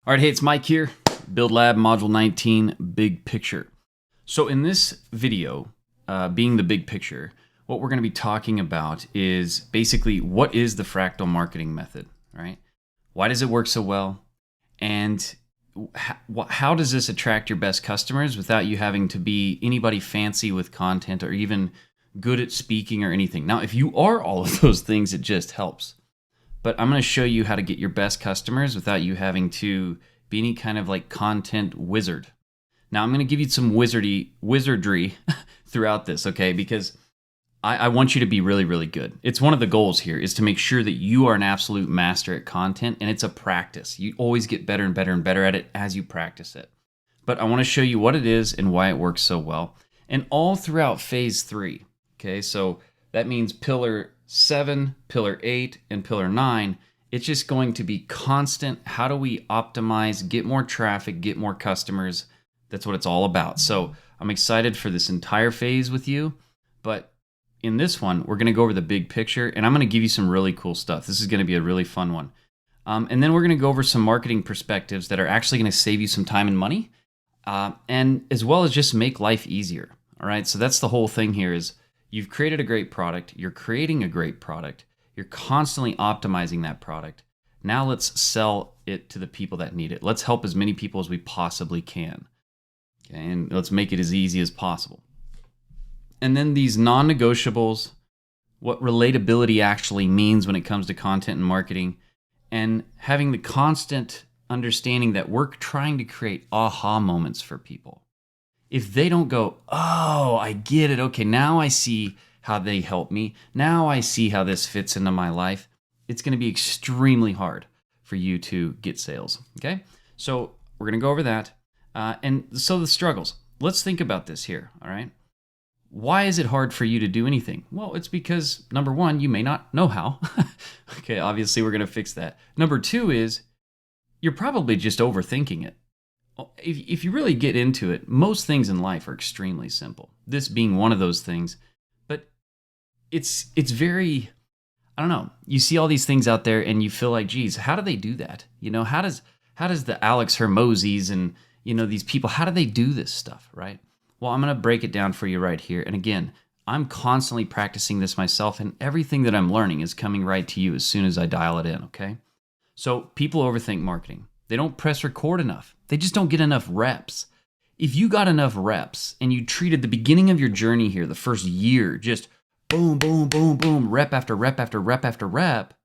All right, hey, it's Mike here, Build Lab Module 19, Big Picture. So in this video, being the big picture, what we're going to be talking about is basically what is the fractal marketing method, right? Why does it work so well? And how does this attract your best customers without you having to be anybody fancy with content or even good at speaking or anything? Now, if you are all of those things, it just helps. But I'm going to show you how to get your best customers without you having to be any kind of like content wizard. Now, I'm going to give you some wizardry throughout this, okay? Because I want you to be really, really good. It's one of the goals here is to make sure that you are an absolute master at content, and it's a practice. You always get better and better and better at it as you practice it. But I want to show you what it is and why it works so well. And all throughout phase 3, okay? So that means pillar 7, pillar 8, and pillar 9, it's just going to be constant. How do we optimize, get more traffic, get more customers? That's what it's all about. So I'm excited for this entire phase with you. But in this one, we're going to go over the big picture, and I'm going to give you some really cool stuff. This is going to be a really fun one. And then we're going to go over some marketing perspectives that are actually going to save you some time and money, and as well as just make life easier. All right, so that's the whole thing here is you've created a great product. You're creating a great product. You're constantly optimizing that product. Now let's sell it to the people that need it. Let's help as many people as we possibly can. Okay, and let's make it as easy as possible. And then these non-negotiables, what relatability actually means when it comes to content and marketing, and having the constant understanding that we're trying to create aha moments for people. If they don't go, oh, I get it. Okay, now I see how they help me. Now I see how this fits into my life. It's going to be extremely hard for you to get sales. Okay, so we're going to go over that. And so the struggles. Let's think about this here. All right. Why is it hard for you to do anything? Well, it's because, number one, you may not know how. Okay, obviously we're going to fix that. Number two is you're probably just overthinking it. If you really get into it, most things in life are extremely simple. This being one of those things. But it's very, I don't know. You see all these things out there and you feel like, geez, how do they do that? You know, how does the Alex Hermosis and, you know, these people, how do they do this stuff, right? Well, I'm going to break it down for you right here. And again, I'm constantly practicing this myself, and everything that I'm learning is coming right to you as soon as I dial it in, okay? So people overthink marketing. They don't press record enough. They just don't get enough reps. If you got enough reps and you treated the beginning of your journey here, the first year, just boom, boom, boom, boom, rep after rep after rep after rep,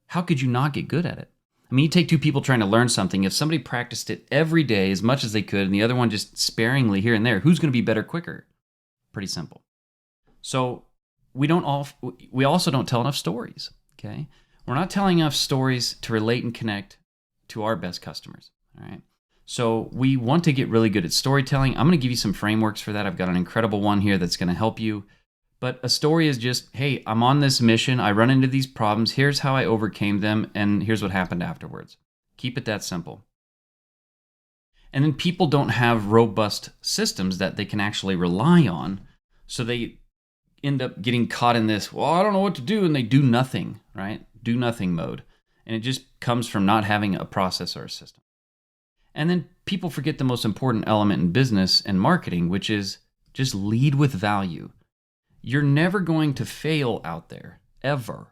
how could you not get good at it? I mean, you take two people trying to learn something. If somebody practiced it every day as much as they could and the other one just sparingly here and there, who's going to be better quicker? Pretty simple. So we also don't tell enough stories, okay? We're not telling enough stories to relate and connect to our best customers, all right? So we want to get really good at storytelling. I'm going to give you some frameworks for that. I've got an incredible one here that's going to help you. But a story is just, hey, I'm on this mission. I run into these problems. Here's how I overcame them. And here's what happened afterwards. Keep it that simple. And then people don't have robust systems that they can actually rely on. So they end up getting caught in this, well, I don't know what to do. And they do nothing, right? Do nothing mode. And it just comes from not having a process or a system. And then people forget the most important element in business and marketing, which is just lead with value. You're never going to fail out there, ever,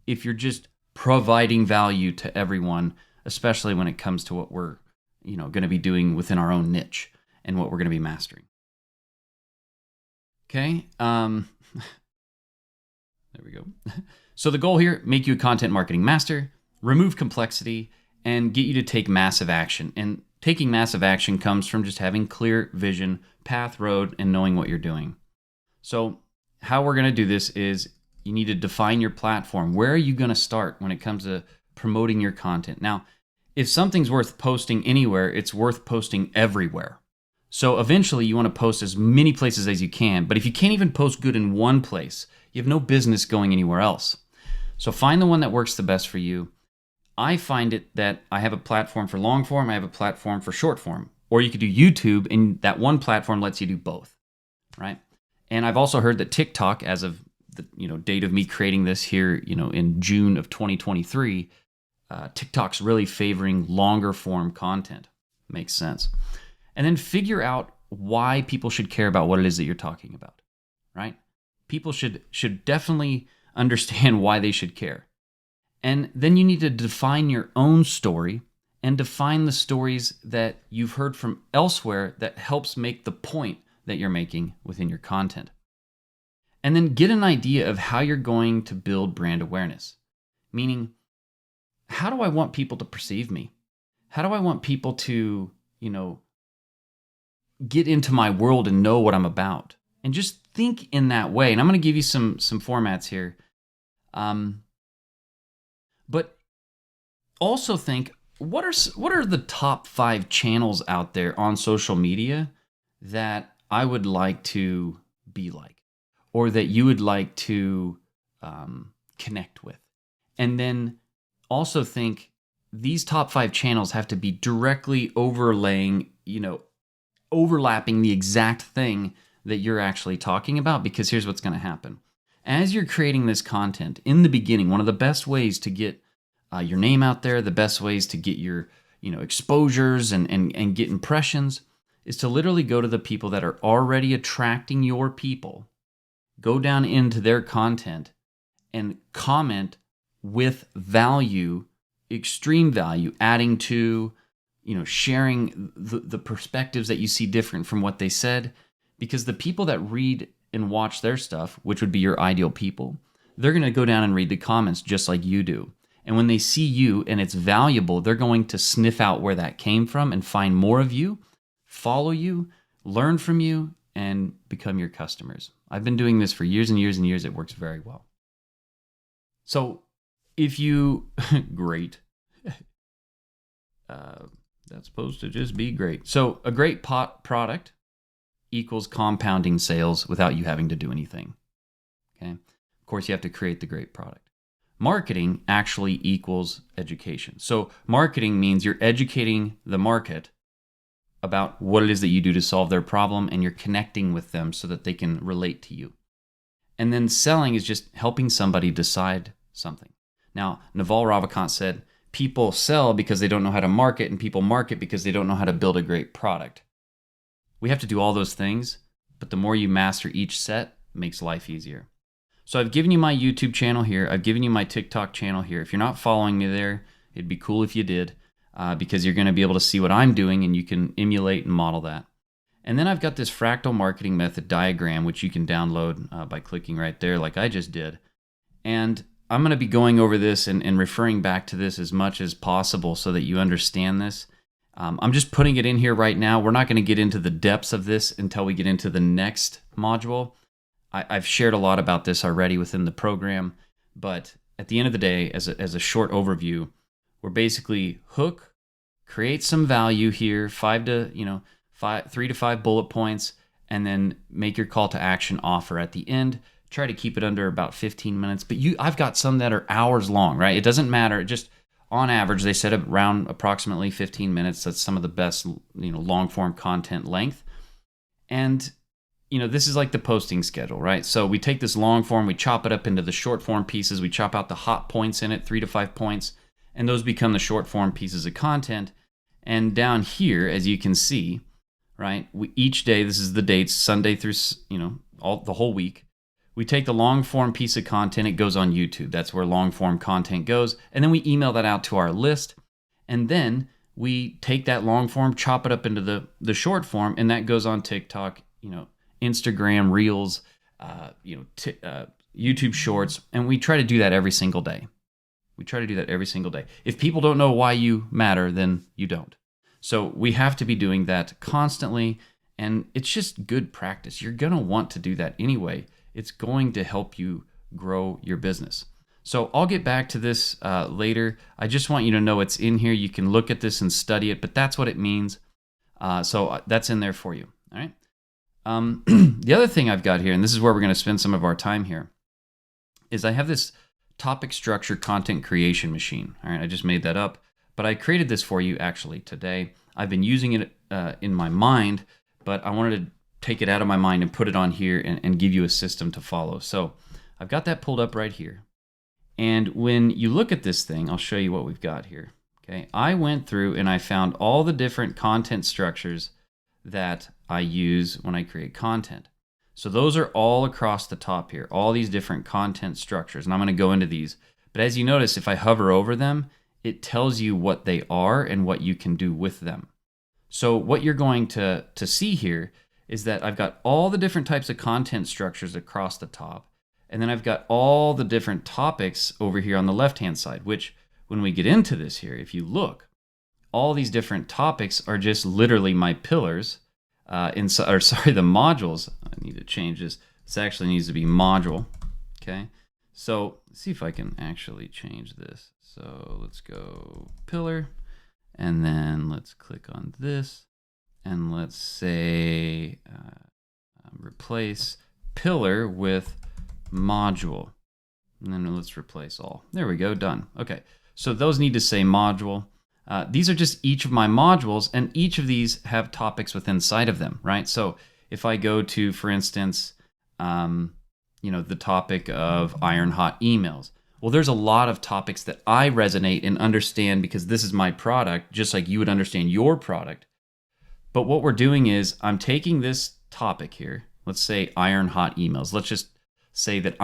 if you're just providing value to everyone, especially when it comes to what we're, going to be doing within our own niche and what we're going to be mastering. Okay, there we go. So the goal here, make you a content marketing master, remove complexity, and get you to take massive action. And taking massive action comes from just having clear vision, path, road, and knowing what you're doing. So how we're going to do this is you need to define your platform. Where are you going to start when it comes to promoting your content? Now, if something's worth posting anywhere, it's worth posting everywhere. So eventually you want to post as many places as you can, but if you can't even post good in one place, you have no business going anywhere else. So find the one that works the best for you. I find it that I have a platform for long form, I have a platform for short form, or you could do YouTube, and that one platform lets you do both, right? And I've also heard that TikTok, as of the date of me creating this here, in June of 2023, TikTok's really favoring longer form content. Makes sense. And then figure out why people should care about what it is that you're talking about, right? People should definitely understand why they should care. And then you need to define your own story and define the stories that you've heard from elsewhere that helps make the point that you're making within your content. And then get an idea of how you're going to build brand awareness. Meaning, how do I want people to perceive me? How do I want people to, get into my world and know what I'm about? And just think in that way. And I'm going to give you some formats here. But also think, what are the top 5 channels out there on social media that I would like to be like, or that you would like to connect with? And then also think, these top 5 channels have to be directly overlapping the exact thing that you're actually talking about, because here's what's going to happen. As you're creating this content, in the beginning, one of the best ways to get your name out there, the best ways to get your exposures and get impressions, is to literally go to the people that are already attracting your people, go down into their content and comment with value, extreme value, adding to, sharing the perspectives that you see different from what they said. Because the people that read and watch their stuff, which would be your ideal people, they're going to go down and read the comments just like you do. And when they see you and it's valuable, they're going to sniff out where that came from and find more of you, follow you, learn from you, and become your customers. I've been doing this for years and years and years. It works very well. So if you, great. That's supposed to just be great. So a great product equals compounding sales without you having to do anything. Okay. Of course, you have to create the great product. Marketing actually equals education. So marketing means you're educating the market about what it is that you do to solve their problem, and you're connecting with them so that they can relate to you. And then selling is just helping somebody decide something. Now, Naval Ravikant said, people sell because they don't know how to market, and people market because they don't know how to build a great product. We have to do all those things, but the more you master each set, makes life easier. So I've given you my YouTube channel here. I've given you my TikTok channel here. If you're not following me there, it'd be cool if you did, because you're going to be able to see what I'm doing and you can emulate and model that. And then I've got this fractal marketing method diagram, which you can download by clicking right there like I just did. And I'm going to be going over this and referring back to this as much as possible so that you understand this. I'm just putting it in here right now. We're not going to get into the depths of this until we get into the next module. I've shared a lot about this already within the program, but at the end of the day, as a short overview, we're basically hook, create some value here, 3 to 5 bullet points, and then make your call to action offer at the end. Try to keep it under about 15 minutes, but I've got some that are hours long, right? It doesn't matter. Just on average, they set around approximately 15 minutes. That's some of the best, long form content length. And, this is like the posting schedule, right? So we take this long form, we chop it up into the short form pieces. We chop out the hot points in it, 3 to 5 points, and those become the short form pieces of content. And down here, as you can see, right, each day, this is the dates, Sunday through, the whole week. We take the long form piece of content, it goes on YouTube. That's where long form content goes. And then we email that out to our list. And then we take that long form, chop it up into the short form, and that goes on TikTok, Instagram, Reels, YouTube Shorts. And we try to do that every single day. If people don't know why you matter, then you don't. So we have to be doing that constantly. And it's just good practice. You're going to want to do that anyway. It's going to help you grow your business. So I'll get back to this later. I just want you to know it's in here. You can look at this and study it, but that's what it means. So that's in there for you. All right. The other thing I've got here, and this is where we're going to spend some of our time here, is I have this topic structure content creation machine. All right. I just made that up, but I created this for you actually today. I've been using it in my mind, but I wanted to take it out of my mind and put it on here and give you a system to follow. So I've got that pulled up right here. And when you look at this thing, I'll show you what we've got here. Okay, I went through and I found all the different content structures that I use when I create content. So those are all across the top here, all these different content structures. And I'm going to go into these. But as you notice, if I hover over them, it tells you what they are and what you can do with them. So what you're going to see here is that I've got all the different types of content structures across the top. And then I've got all the different topics over here on the left-hand side, which when we get into this here, if you look, all these different topics are just literally my pillars, the modules. I need to change this. This actually needs to be module, okay? So let's see if I can actually change this. So let's go pillar, and then let's click on this, and let's say replace pillar with module, and then let's replace all. There we go, done. Okay, so those need to say module. These are just each of my modules, and each of these have topics within inside of them, right? So if I go to, for instance, the topic of iron hot emails, well, there's a lot of topics that I resonate and understand because this is my product, just like you would understand your product. But what we're doing is I'm taking this topic here, let's say iron hot emails. Let's just say that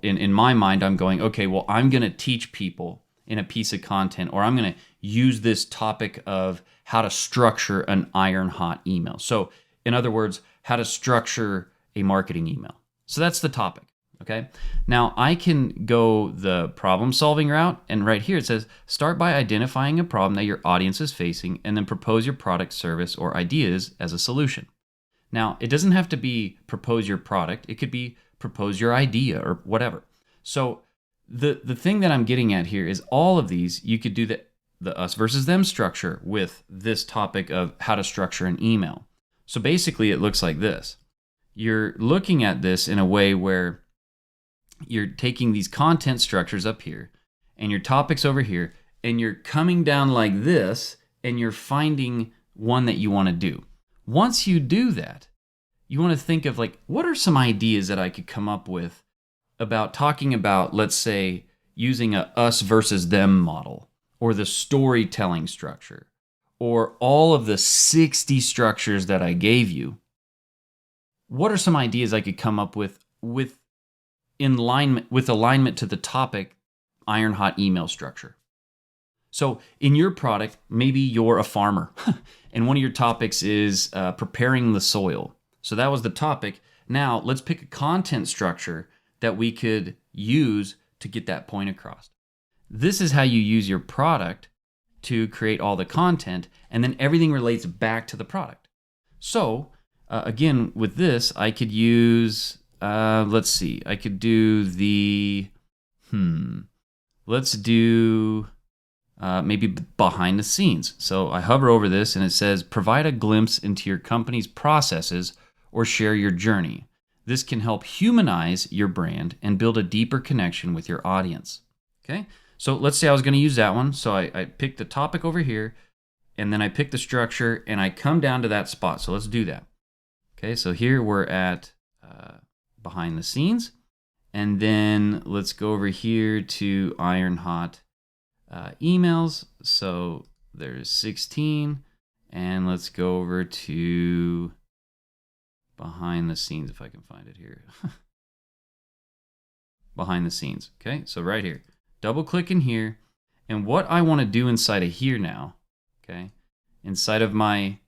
in my mind, I'm going, okay, well, I'm going to teach people in a piece of content, or I'm going to use this topic of how to structure an iron hot email. So in other words, how to structure a marketing email. So that's the topic, okay? Now I can go the problem solving route, and right here it says, start by identifying a problem that your audience is facing and then propose your product, service, or ideas as a solution. Now, it doesn't have to be propose your product. It could be propose your idea or whatever. So the thing that I'm getting at here is all of these, you could do the us versus them structure with this topic of how to structure an email. So basically it looks like this. You're looking at this in a way where you're taking these content structures up here and your topics over here, and you're coming down like this, and you're finding one that you want to do. Once you do that, you want to think of like, what are some ideas that I could come up with about talking about, let's say, using a us versus them model, or the storytelling structure, or all of the 60 structures that I gave you. What are some ideas I could come up with alignment to the topic iron hot email structure? So in your product, maybe you're a farmer and one of your topics is preparing the soil. So that was the topic. Now let's pick a content structure that we could use to get that point across. This is how you use your product to create all the content, and then everything relates back to the product. So again, with this, I could use, let's see, I could do let's do maybe behind the scenes. So I hover over this and it says, provide a glimpse into your company's processes or share your journey. This can help humanize your brand and build a deeper connection with your audience. Okay, so let's say I was going to use that one. So I picked the topic over here, and then I pick the structure, and I come down to that spot. So let's do that. Okay, so here we're at behind the scenes, and then let's go over here to iron hot emails. So there's 16, and let's go over to behind the scenes, if I can find it here. Behind the scenes. Okay, so right here, double click in here, and what I want to do inside of here now, okay, inside of my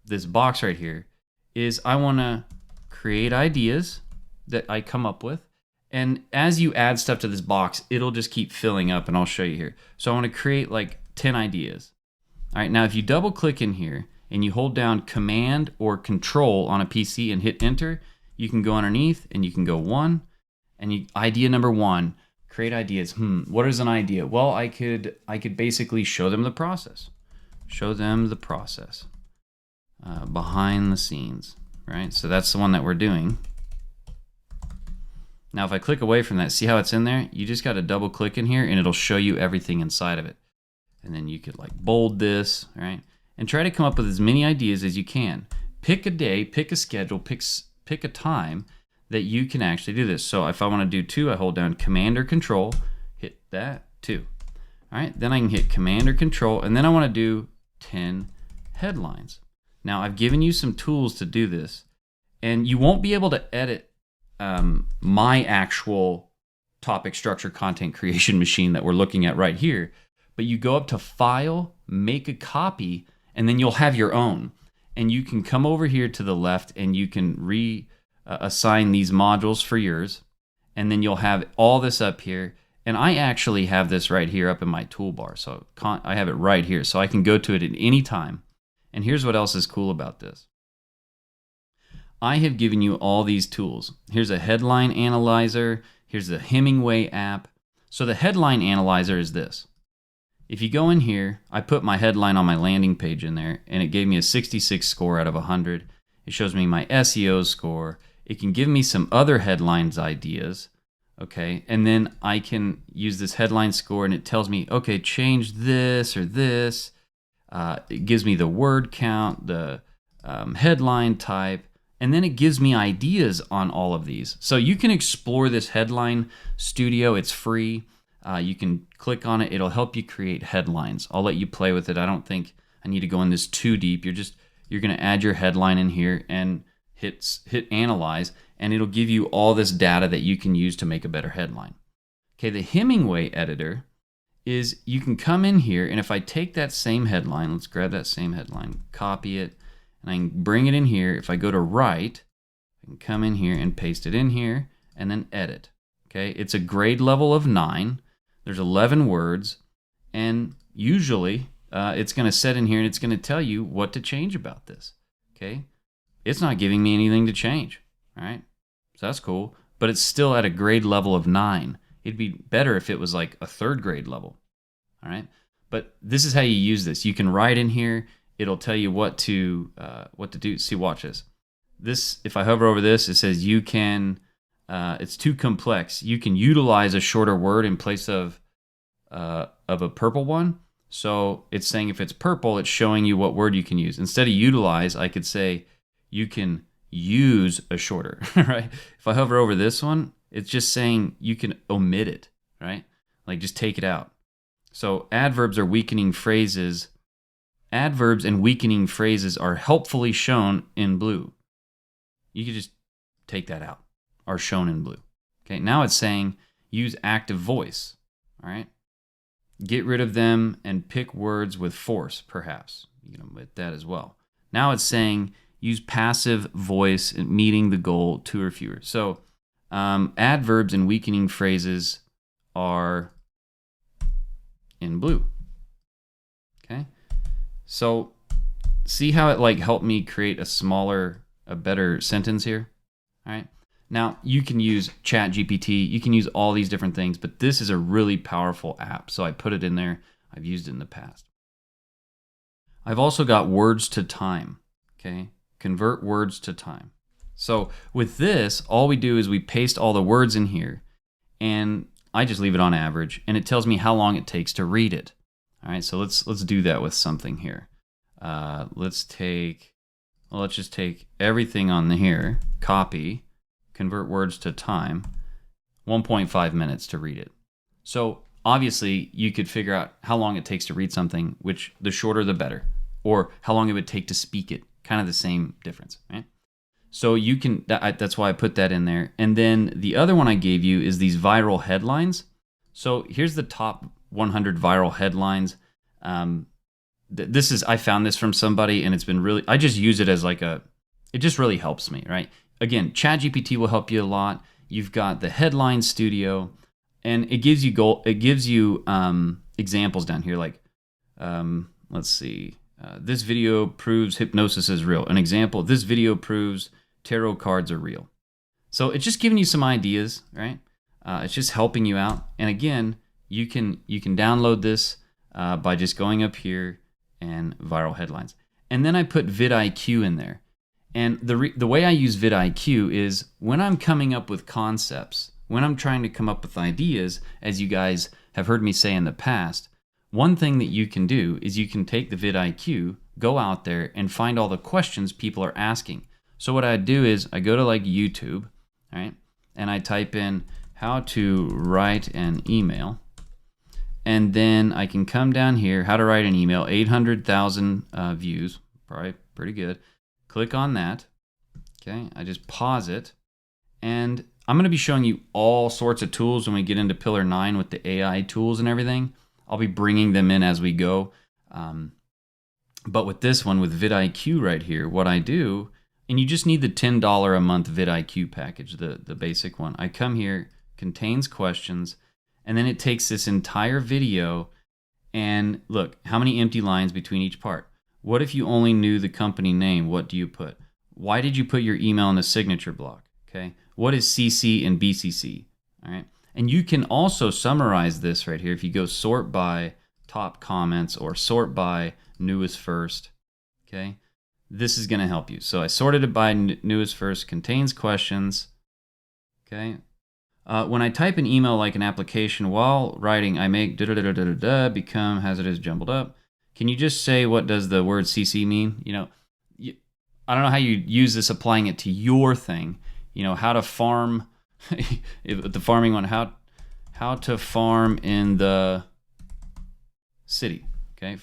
this box right here, is I want to create ideas that I come up with, and as you add stuff to this box, it'll just keep filling up, and I'll show you here. So I want to create like 10 ideas. All right, now if you double click in here and you hold down Command or Control on a PC and hit Enter, you can go underneath and you can go 1, and idea number 1, create ideas. What is an idea? Well, I could basically show them the process. Show them the process. Behind the scenes, right? So that's the one that we're doing. Now, if I click away from that, see how it's in there? You just got to double click in here and it'll show you everything inside of it. And then you could like bold this, right? And try to come up with as many ideas as you can. Pick a day, pick a schedule, pick a time that you can actually do this. So if I want to do 2, I hold down Command or Control, hit that, 2. All right, then I can hit Command or Control, and then I want to do 10 headlines. Now I've given you some tools to do this, and you won't be able to edit my actual topic structure content creation machine that we're looking at right here, but you go up to File, make a copy, and then you'll have your own. And you can come over here to the left and you can assign these modules for yours, and then you'll have all this up here. And I actually have this right here up in my toolbar, so I have it right here, so I can go to it at any time. And here's what else is cool about this. I have given you all these tools. Here's a headline analyzer, here's the Hemingway app. So the headline analyzer is this. If you go in here, I put my headline on my landing page in there, and it gave me a 66 score out of 100. It shows me my SEO score. It can give me some other headlines ideas, okay? And then I can use this headline score, and it tells me, okay, change this or this. It gives me the word count, the headline type, and then it gives me ideas on all of these. So you can explore this headline studio. It's free. You can click on it. It'll help you create headlines. I'll let you play with it. I don't think I need to go in this too deep. You're going to add your headline in here and hit analyze, and it'll give you all this data that you can use to make a better headline. Okay, the Hemingway editor is you can come in here, and if I take that same headline, let's grab that same headline, copy it, and I can bring it in here. If I go to write, I can come in here and paste it in here and then edit. Okay, it's a grade level of 9. There's 11 words, and usually it's going to set in here and it's going to tell you what to change about this. Okay, it's not giving me anything to change. All right, so that's cool, but it's still at a grade level of 9. It'd be better if it was like a 3rd grade level. All right, but this is how you use this. You can write in here. It'll tell you what to do. See, watch this. This, if I hover over this, it says you can. It's too complex. You can utilize a shorter word in place of a purple one. So it's saying if it's purple, it's showing you what word you can use. Instead of utilize, I could say you can use a shorter, right? If I hover over this one, it's just saying you can omit it, right? Like just take it out. So adverbs are weakening phrases. Adverbs and weakening phrases are helpfully shown in blue. You could just take that out. Are shown in blue. Okay, now it's saying use active voice. All right, get rid of them and pick words with force, perhaps. You can omit that as well. Now it's saying use passive voice in meeting the goal 2 or fewer. So adverbs and weakening phrases are in blue. Okay, so see how it like helped me create a better sentence here. All right. Now, you can use ChatGPT, you can use all these different things, but this is a really powerful app, so I put it in there. I've used it in the past. I've also got words to time, okay? Convert words to time. So with this, all we do is we paste all the words in here, and I just leave it on average, and it tells me how long it takes to read it. All right, so let's do that with something here. Let's just take everything on here, copy, convert words to time, 1.5 minutes to read it. So obviously you could figure out how long it takes to read something, which the shorter the better, or how long it would take to speak it, kind of the same difference, right? So you can, that's why I put that in there. And then the other one I gave you is these viral headlines. So here's the top 100 viral headlines. I found this from somebody, and it's been really, I just use it as like it just really helps me, right? Again, ChatGPT will help you a lot. You've got the headline studio, and it gives you examples down here. Like, let's see, this video proves hypnosis is real. An example: this video proves tarot cards are real. So it's just giving you some ideas, right? It's just helping you out. And again, you can download this by just going up here and viral headlines. And then I put VidIQ in there. And the way I use VidIQ is when I'm coming up with concepts, when I'm trying to come up with ideas, as you guys have heard me say in the past, one thing that you can do is you can take the VidIQ, go out there and find all the questions people are asking. So what I do is I go to like YouTube, all right? And I type in how to write an email. And then I can come down here, how to write an email, 800,000 views, probably pretty good. Click on that, okay? I just pause it. And I'm gonna be showing you all sorts of tools when we get into Pillar 9 with the AI tools and everything. I'll be bringing them in as we go. But with this one, with VidIQ right here, what I do, and you just need the $10 a month VidIQ package, the basic one. I come here, contains questions, and then it takes this entire video and look, how many empty lines between each part? What if you only knew the company name? What do you put? Why did you put your email in the signature block? Okay. What is CC and BCC? All right. And you can also summarize this right here. If you go sort by top comments or sort by newest first, okay, this is going to help you. So I sorted it by newest first, contains questions, okay. When I type an email like an application while writing, I make become hazardous jumbled up. Can you just say what does the word CC mean? You know, I don't know how you use this applying it to your thing. You know, how to farm, the farming one, how to farm in the city, okay?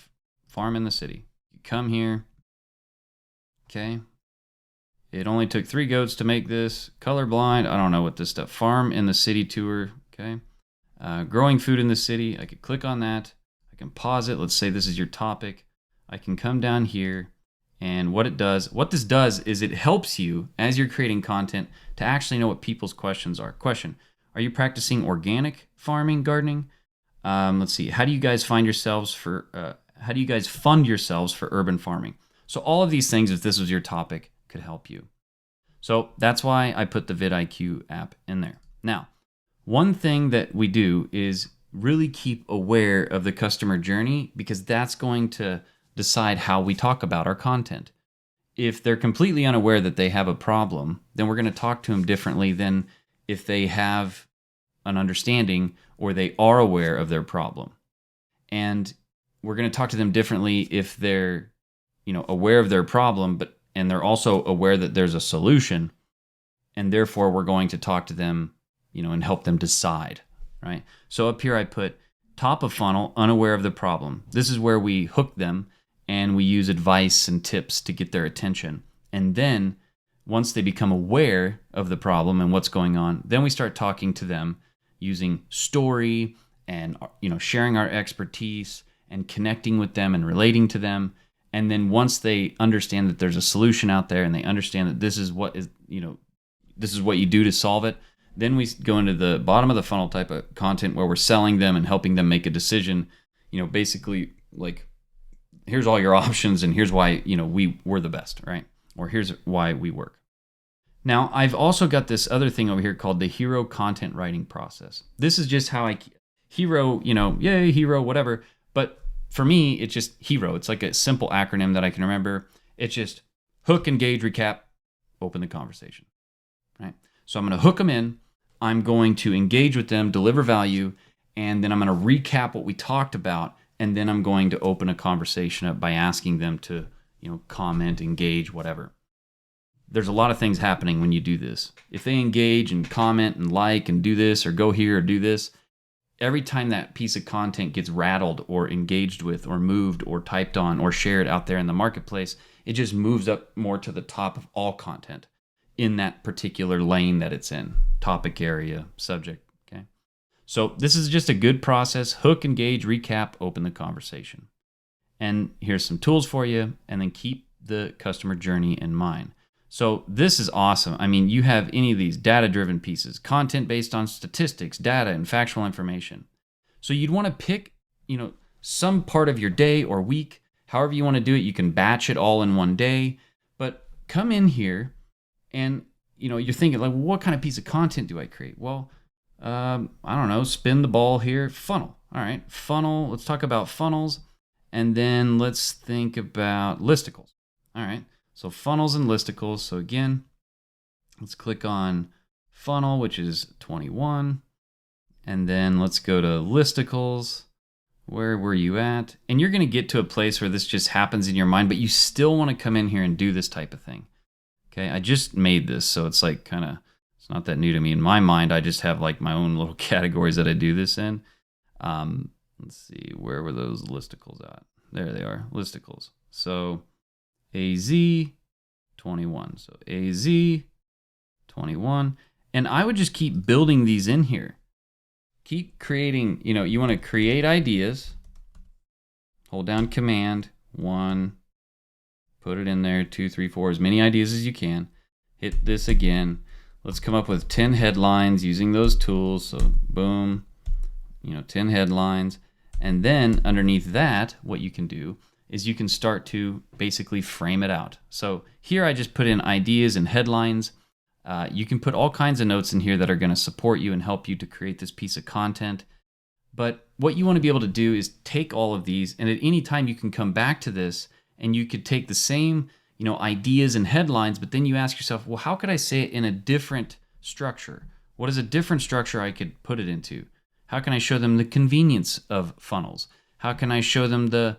Farm in the city. You come here, okay? It only took 3 goats to make this. Colorblind, I don't know what this stuff. Farm in the city tour, okay? Growing food in the city, I could click on that. I can pause it. Let's say this is your topic. I can come down here, and what this does is it helps you as you're creating content to actually know what people's questions are. Question, are you practicing organic farming, gardening? Let's see, how do you guys fund yourselves for urban farming? So all of these things, if this was your topic, could help you. So that's why I put the VidIQ app in there. Now, one thing that we do is really keep aware of the customer journey, because that's going to decide how we talk about our content. If they're completely unaware that they have a problem, then we're going to talk to them differently than if they have an understanding or they are aware of their problem. And we're going to talk to them differently if they're, aware of their problem, and they're also aware that there's a solution, and therefore we're going to talk to them, and help them decide, right? So up here I put top of funnel, unaware of the problem. This is where we hook them and we use advice and tips to get their attention. And then once they become aware of the problem and what's going on, then we start talking to them using story and sharing our expertise and connecting with them and relating to them. And then once they understand that there's a solution out there and they understand that this is what you do to solve it, then we go into the bottom of the funnel type of content where we're selling them and helping them make a decision. Basically like, here's all your options and here's why, we're the best, right? Or here's why we work. Now, I've also got this other thing over here called the hero content writing process. This is just how hero, yay, hero, whatever. But for me, it's just hero. It's like a simple acronym that I can remember. It's just hook, engage, recap, open the conversation, right? So I'm going to hook them in. I'm going to engage with them, deliver value, and then I'm going to recap what we talked about, and then I'm going to open a conversation up by asking them to, comment, engage, whatever. There's a lot of things happening when you do this. If they engage and comment and like and do this or go here or do this, every time that piece of content gets rattled or engaged with or moved or typed on or shared out there in the marketplace, it just moves up more to the top of all content in that particular lane that it's in, topic area, subject, okay? So this is just a good process. Hook, engage, recap, open the conversation. And here's some tools for you, and then keep the customer journey in mind. So this is awesome. I mean, you have any of these data-driven pieces, content based on statistics, data, and factual information. So you'd want to pick, some part of your day or week, however you want to do it. You can batch it all in one day, but come in here and, you're thinking like, what kind of piece of content do I create? Well, I don't know, spin the ball here, funnel. All right, funnel, let's talk about funnels. And then let's think about listicles. All right. So funnels and listicles. So again, let's click on funnel, which is 21. And then let's go to listicles. Where were you at? And you're going to get to a place where this just happens in your mind, but you still want to come in here and do this type of thing. Okay, I just made this, so it's like kind of, It's not that new to me. In my mind, I just have like my own little categories that I do this in. Let's see, where were those listicles at? There they are, listicles. So AZ21. So AZ21. And I would just keep building these in here. Keep creating, you want to create ideas. Hold down Command 1. Put it in there, 2, 3, 4, as many ideas as you can. Hit this again. Let's come up with 10 headlines using those tools. So boom, 10 headlines. And then underneath that, what you can do is you can start to basically frame it out. So here I just put in ideas and headlines. You can put all kinds of notes in here that are going to support you and help you to create this piece of content. But what you want to be able to do is take all of these, and at any time you can come back to this, and you could take the same ideas and headlines, but then you ask yourself, well, how could I say it in a different structure? What is a different structure I could put it into? How can I show them the convenience of funnels? How can I show them the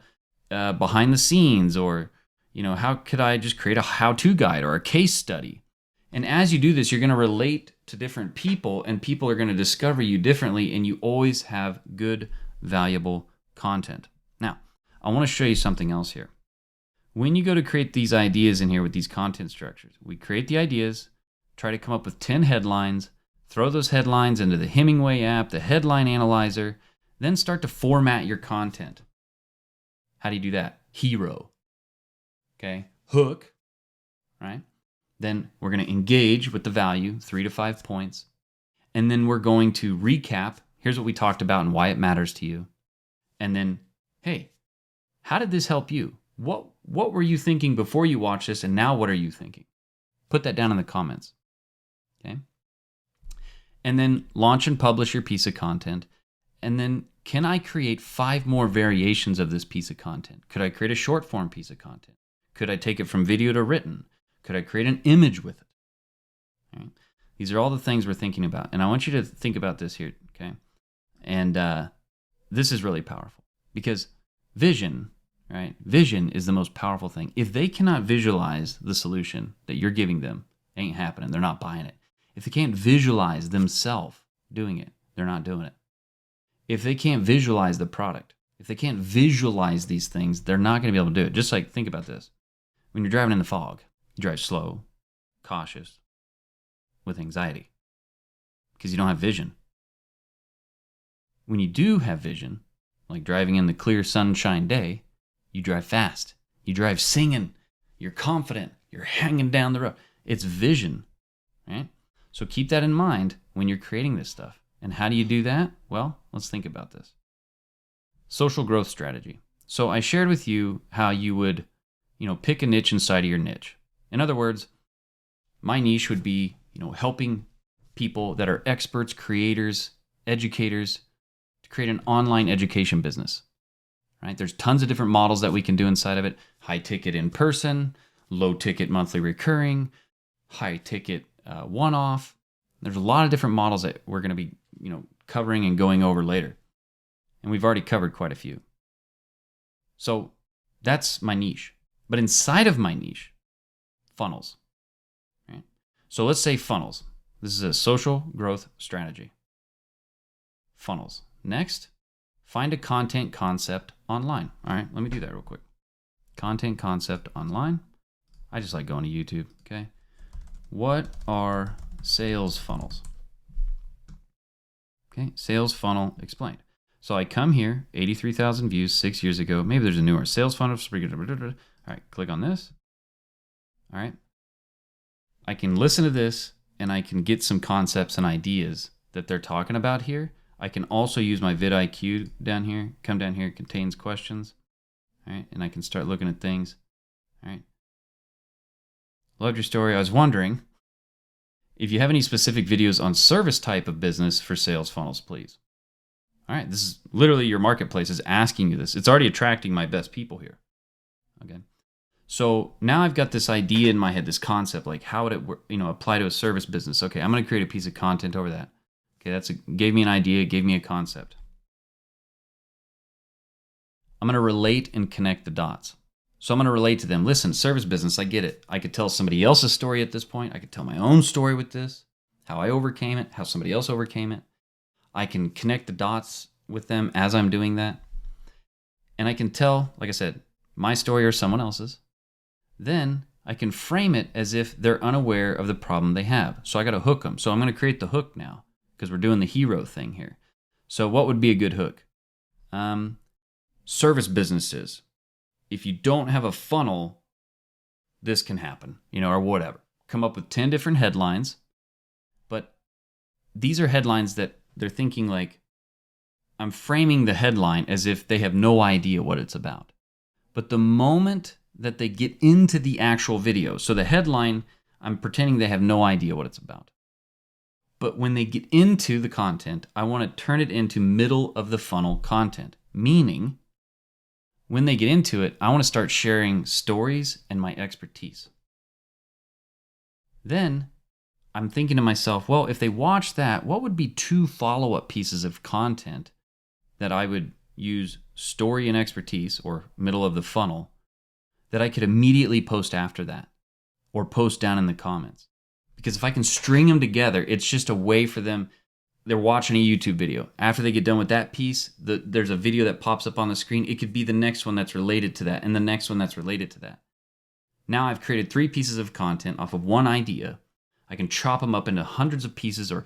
behind the scenes? Or, how could I just create a how-to guide or a case study? And as you do this, you're going to relate to different people, and people are going to discover you differently, and you always have good, valuable content. Now, I want to show you something else here. When you go to create these ideas in here with these content structures, we create the ideas, try to come up with 10 headlines, throw those headlines into the Hemingway app, the headline analyzer, then start to format your content. How do you do that? Hero. Okay. Hook. Right? Then we're going to engage with the value, 3 to 5 points. And then we're going to recap. Here's what we talked about and why it matters to you. And then, hey, how did this help you? What were you thinking before you watched this, and now what are you thinking? Put that down in the comments. Okay? And then launch and publish your piece of content. And then, can I create 5 more variations of this piece of content? Could I create a short form piece of content? Could I take it from video to written? Could I create an image with it? Okay. These are all the things we're thinking about. And I want you to think about this here, okay? And this is really powerful because vision, right? Vision is the most powerful thing. If they cannot visualize the solution that you're giving them, it ain't happening. They're not buying it. If they can't visualize themselves doing it, they're not doing it. If they can't visualize the product, if they can't visualize these things, they're not going to be able to do it. Just like, think about this. When you're driving in the fog, you drive slow, cautious, with anxiety, because you don't have vision. When you do have vision, like driving in the clear sunshine day, you drive fast. You drive singing. You're confident. You're hanging down the road. It's vision, right? So keep that in mind when you're creating this stuff. And how do you do that? Well, let's think about this. Social growth strategy. So I shared with you how you would, pick a niche inside of your niche. In other words, my niche would be, helping people that are experts, creators, educators to create an online education business. Right? There's tons of different models that we can do inside of it. High ticket in person, low ticket monthly recurring, high ticket one-off. There's a lot of different models that we're going to be, covering and going over later. And we've already covered quite a few. So that's my niche. But inside of my niche, funnels. Right? So let's say funnels. This is a social growth strategy. Funnels. Next, find a content concept online. All right, let me do that real quick. Content concept online. I just like going to YouTube, okay? What are sales funnels? Okay, sales funnel explained. So I come here, 83,000 views 6 years ago. Maybe there's a newer sales funnel. All right, click on this. All right. I can listen to this and I can get some concepts and ideas that they're talking about here. I can also use my VidIQ down here. Come down here, it contains questions. All right, and I can start looking at things. All right. Loved your story. I was wondering if you have any specific videos on service type of business for sales funnels, please. All right, this is literally your marketplace is asking you this. It's already attracting my best people here. Okay. So now I've got this idea in my head, this concept, like how would it apply to a service business? Okay, I'm going to create a piece of content over that. Okay, gave me an idea, gave me a concept. I'm going to relate and connect the dots. So I'm going to relate to them. Listen, service business, I get it. I could tell somebody else's story at this point. I could tell my own story with this. how I overcame it, how somebody else overcame it. I can connect the dots with them as I'm doing that. And I can tell, like I said, my story or someone else's. Then I can frame it as if they're unaware of the problem they have. So I got to hook them. So I'm going to create the hook now because we're doing the hero thing here. So what would be a good hook? Service businesses. If you don't have a funnel, this can happen, or whatever. Come up with 10 different headlines. But these are headlines that they're thinking like, I'm framing the headline as if they have no idea what it's about. But the moment that they get into the actual video, so the headline, I'm pretending they have no idea what it's about. But when they get into the content, I want to turn it into middle of the funnel content. Meaning, when they get into it, I want to start sharing stories and my expertise. Then I'm thinking to myself, well, if they watch that, what would be 2 follow-up pieces of content that I would use story and expertise, or middle of the funnel, that I could immediately post after that, or post down in the comments? Because if I can string them together, it's just a way for them. They're watching a YouTube video. After they get done with that piece, there's a video that pops up on the screen. It could be the next one that's related to that, and the next one that's related to that. Now I've created 3 pieces of content off of one idea. I can chop them up into hundreds of pieces, or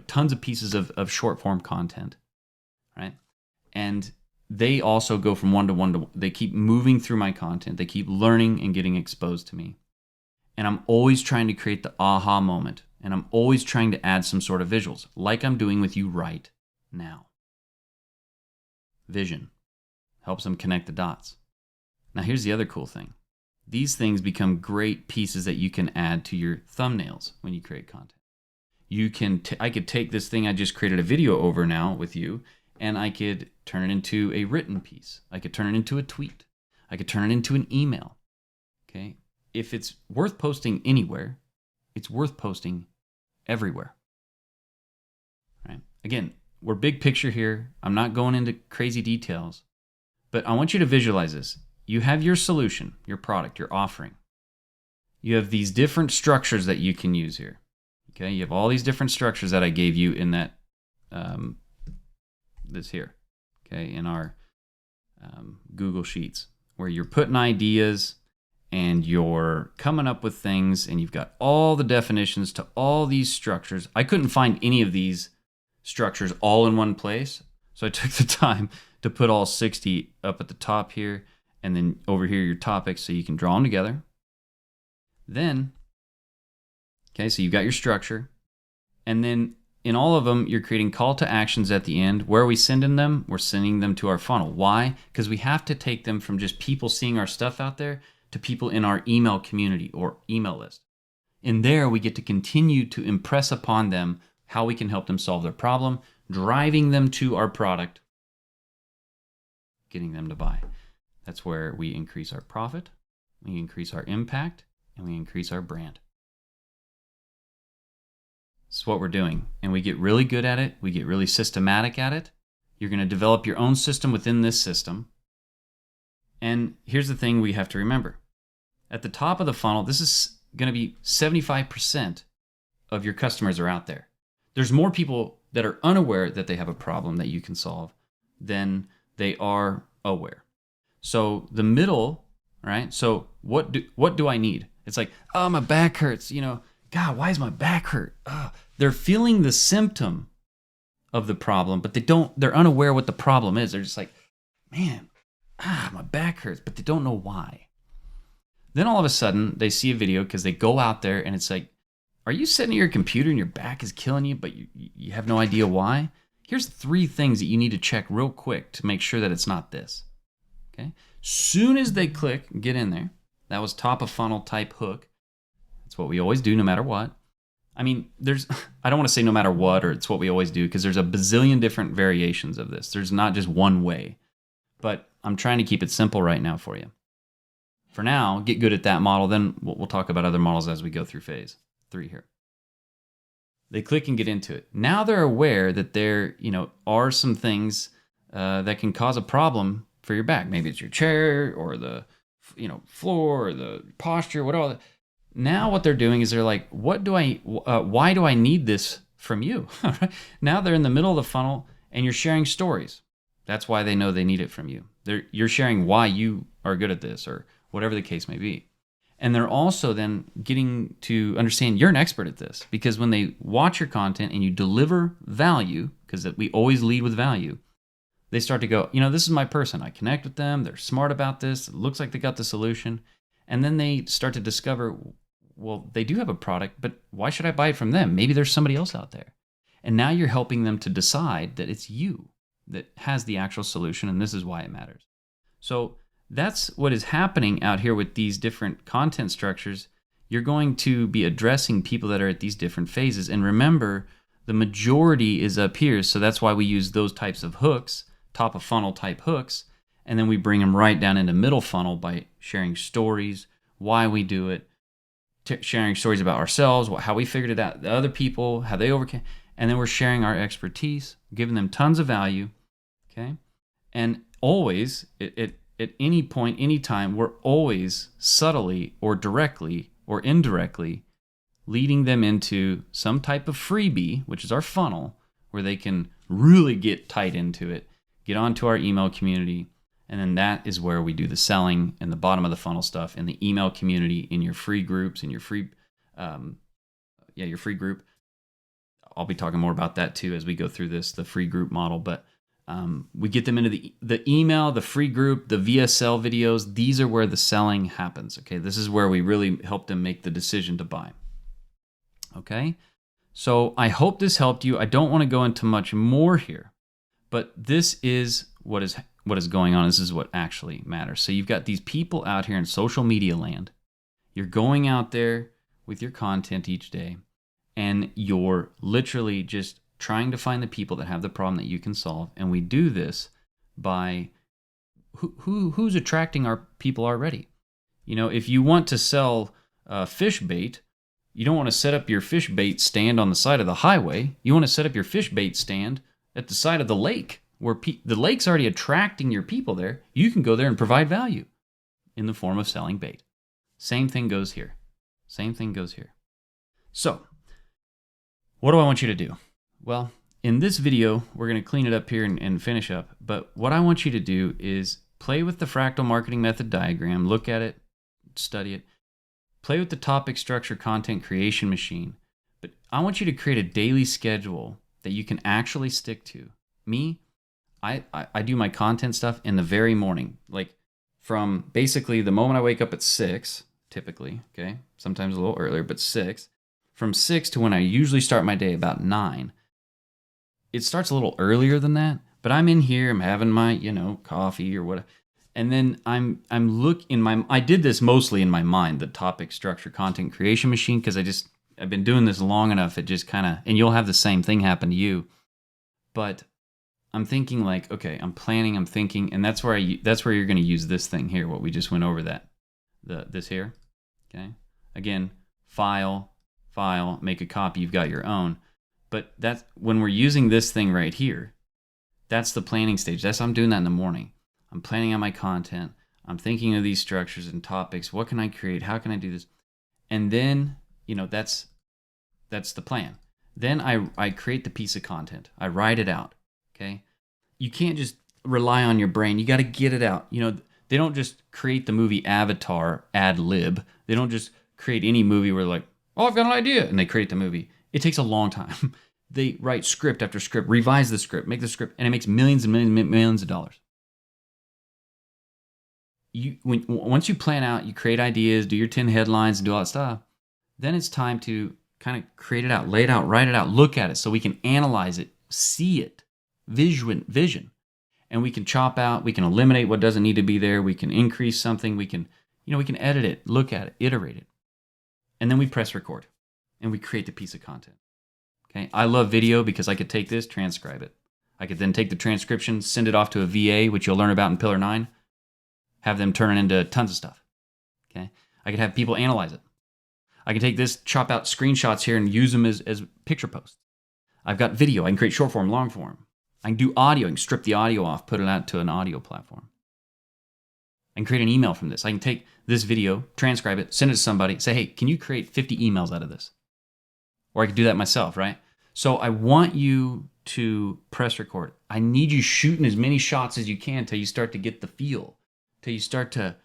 tons of pieces of short form content, right? And they also go from one to one. They keep moving through my content. They keep learning and getting exposed to me. And I'm always trying to create the aha moment. And I'm always trying to add some sort of visuals, like I'm doing with you right now. Vision helps them connect the dots. Now here's the other cool thing. These things become great pieces that you can add to your thumbnails when you create content. I could take this thing I just created a video over now with you, and I could turn it into a written piece. I could turn it into a tweet. I could turn it into an email. Okay? If it's worth posting anywhere, it's worth posting everywhere. Right? Again, we're big picture here. I'm not going into crazy details, but I want you to visualize this. You have your solution, your product, your offering. You have these different structures that you can use here. Okay? You have all these different structures that I gave you in that this here, okay, in our Google Sheets, where you're putting ideas and you're coming up with things, and you've got all the definitions to all these structures. I couldn't find any of these structures all in one place, so I took the time to put all 60 up at the top here, and then over here your topics, so you can draw them together. Then, okay, so you've got your structure, and then in all of them, you're creating call to actions at the end. Where are we sending them? We're sending them to our funnel. Why? Because we have to take them from just people seeing our stuff out there to people in our email community or email list. In there, we get to continue to impress upon them how we can help them solve their problem, driving them to our product, getting them to buy. That's where we increase our profit, we increase our impact, and we increase our brand. This is what we're doing, and we get really good at it. We get really systematic at it. You're going to develop your own system within this system. And here's the thing we have to remember. At the top of the funnel, this is going to be 75% of your customers are out there. There's more people that are unaware that they have a problem that you can solve than they are aware. So the middle, right? So what do I need? It's like, oh, my back hurts, God, why is my back hurt? They're feeling the symptom of the problem, but they're unaware what the problem is. They're just like, man, my back hurts, but they don't know why. Then all of a sudden they see a video because they go out there and it's like, are you sitting at your computer and your back is killing you, but you have no idea why? Here's 3 things that you need to check real quick to make sure that it's not this. Okay. Soon as they click and get in there, that was top of funnel type hook. That's what we always do no matter what. I mean, I don't want to say no matter what, or it's what we always do, because there's a bazillion different variations of this. There's not just one way, but I'm trying to keep it simple right now for you. For now, get good at that model. Then we'll talk about other models as we go through phase 3 here. They click and get into it. Now they're aware that there, are some things that can cause a problem for your back. Maybe it's your chair or the, floor or the posture, whatever. Now what they're doing is they're like, why do I need this from you? Now they're in the middle of the funnel and you're sharing stories. That's why they know they need it from you. You're sharing why you are good at this or whatever the case may be. And they're also then getting to understand you're an expert at this, because when they watch your content and you deliver value, because we always lead with value, they start to go, this is my person. I connect with them. They're smart about this. It looks like they got the solution. And then they start to discover, well, they do have a product, but why should I buy it from them? Maybe there's somebody else out there. And now you're helping them to decide that it's you that has the actual solution, and this is why it matters. So that's what is happening out here with these different content structures. You're going to be addressing people that are at these different phases. And remember, the majority is up here, so that's why we use those types of hooks, top of funnel type hooks, and then we bring them right down into middle funnel by sharing stories, why we do it, sharing stories about ourselves, how we figured it out, the other people, how they overcame, and then we're sharing our expertise, giving them tons of value, okay? And always, at any point, any time, we're always subtly or directly or indirectly leading them into some type of freebie, which is our funnel, where they can really get tight into it, get onto our email community, and then that is where we do the selling and the bottom of the funnel stuff in the email community, in your free groups, in your free, your free group. I'll be talking more about that too as we go through the free group model. But we get them into the email, the free group, the VSL videos. These are where the selling happens. Okay, this is where we really help them make the decision to buy. Okay, so I hope this helped you. I don't want to go into much more here, but this is what is going on. This is what actually matters. So you've got these people out here in social media land. You're going out there with your content each day, and you're literally just trying to find the people that have the problem that you can solve. And we do this by who's attracting our people already. If you want to sell fish bait, you don't want to set up your fish bait stand on the side of the highway. You want to set up your fish bait stand at the side of the lake, where the lake's already attracting your people there. You can go there and provide value in the form of selling bait. Same thing goes here. Same thing goes here. So, what do I want you to do? Well, in this video, we're going to clean it up here and finish up. But what I want you to do is play with the fractal marketing method diagram, look at it, study it, play with the topic structure content creation machine. But I want you to create a daily schedule that you can actually stick to. Me, I do my content stuff in the very morning, like from basically the moment I wake up at 6, typically, okay? Sometimes a little earlier, but 6. From 6 to when I usually start my day, about 9. It starts a little earlier than that, but I'm in here, I'm having my, coffee or whatever. And then I did this mostly in my mind, the topic structure content creation machine, because I've been doing this long enough, it just kind of, and you'll have the same thing happen to you. But I'm thinking like, okay, I'm planning, I'm thinking, and that's where you're going to use this thing here, what we just went over this here, okay? Again, file, make a copy, you've got your own. But that's when we're using this thing right here, that's the planning stage. I'm doing that in the morning. I'm planning on my content. I'm thinking of these structures and topics. What can I create? How can I do this? And then, that's the plan. Then I create the piece of content. I write it out, okay? You can't just rely on your brain. You got to get it out. They don't just create the movie Avatar ad lib. They don't just create any movie where like, oh, I've got an idea, and they create the movie. It takes a long time. They write script after script, revise the script, make the script, and it makes millions and millions and millions of dollars. Once you plan out, you create ideas, do your 10 headlines, and do all that stuff, then it's time to kind of create it out, lay it out, write it out, look at it so we can analyze it, see it, vision. And we can chop out, we can eliminate what doesn't need to be there, we can increase something, we can edit it, look at it, iterate it. And then we press record and we create the piece of content. Okay? I love video because I could take this, transcribe it. I could then take the transcription, send it off to a VA, which you'll learn about in Pillar 9, have them turn it into tons of stuff. Okay? I could have people analyze it. I can take this, chop out screenshots here and use them as picture posts. I've got video. I can create short form, long form. I can do audio. I can strip the audio off, put it out to an audio platform. I can create an email from this. I can take this video, transcribe it, send it to somebody, say, hey, can you create 50 emails out of this? Or I could do that myself, right? So I want you to press record. I need you shooting as many shots as you can till you start to get the feel, till you start to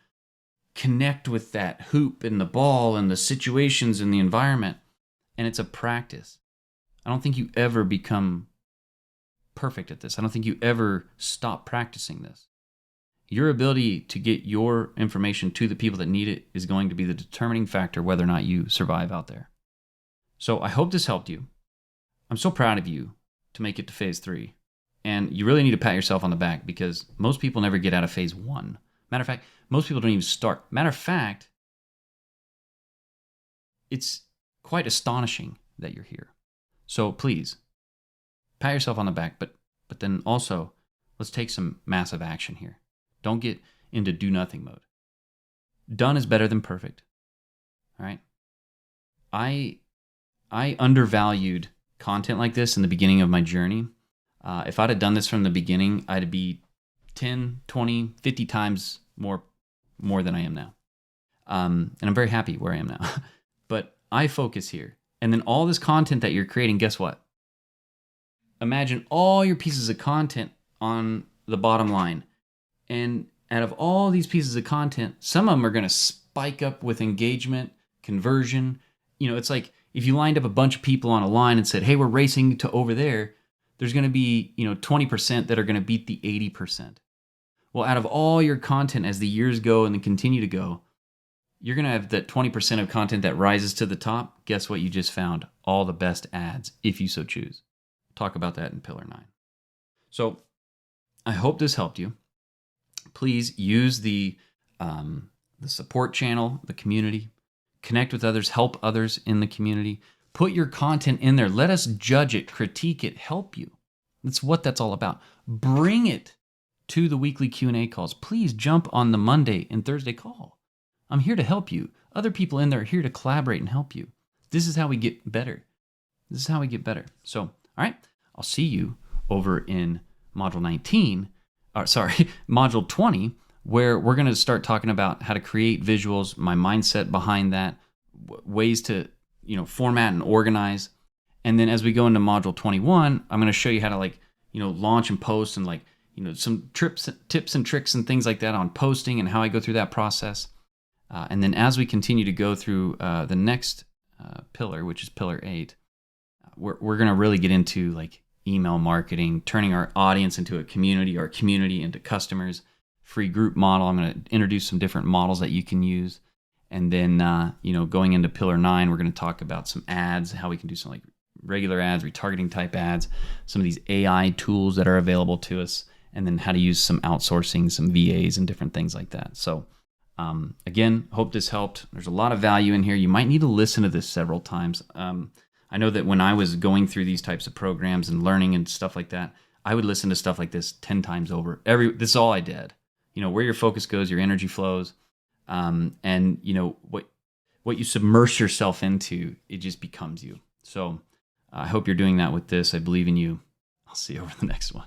connect with that hoop and the ball and the situations and the environment. And it's a practice. I don't think you ever become perfect at this. I don't think you ever stop practicing this. Your ability to get your information to the people that need it is going to be the determining factor whether or not you survive out there. So I hope this helped you. I'm so proud of you to make it to phase 3. And you really need to pat yourself on the back because most people never get out of phase 1. Matter of fact, most people don't even start. Matter of fact, it's quite astonishing that you're here. So please, pat yourself on the back, but then also, let's take some massive action here. Don't get into do nothing mode. Done is better than perfect. All right? I undervalued content like this in the beginning of my journey. If I'd have done this from the beginning, I'd be 10, 20, 50 times more than I am now. And I'm very happy where I am now. But I focus here. And then all this content that you're creating, guess what? Imagine all your pieces of content on the bottom line. And out of all these pieces of content, some of them are going to spike up with engagement, conversion. You know, it's like if you lined up a bunch of people on a line and said, hey, we're racing to over there, there's going to be, 20% that are going to beat the 80%. Well, out of all your content as the years go and then continue to go, you're going to have that 20% of content that rises to the top. Guess what you just found? All the best ads, if you so choose. Talk about that in Pillar 9. So I hope this helped you. Please use the support channel, the community. Connect with others, help others in the community. Put your content in there. Let us judge it, critique it, help you. That's what that's all about. Bring it to the weekly Q&A calls. Please jump on the Monday and Thursday call. I'm here to help you. Other people in there are here to collaborate and help you. This is how we get better. This is how we get better. So, all right, I'll see you over in Module 20, where we're going to start talking about how to create visuals, my mindset behind that, ways to, format and organize. And then as we go into Module 21, I'm going to show you how to launch and post and some tips and tricks and things like that on posting and how I go through that process. And then as we continue to go through the next pillar, which is Pillar 8, we're going to really get into email marketing, turning our audience into a community, our community into customers, free group model. I'm going to introduce some different models that you can use. And then, going into Pillar 9, we're going to talk about some ads, how we can do some regular ads, retargeting type ads, some of these AI tools that are available to us, and then how to use some outsourcing, some VAs and different things like that. So again, hope this helped. There's a lot of value in here. You might need to listen to this several times. I know that when I was going through these types of programs and learning and stuff like that, I would listen to stuff like this 10 times over. This is all I did. Where your focus goes, your energy flows, and what you submerge yourself into, it just becomes you. So I hope you're doing that with this. I believe in you. I'll see you over the next one.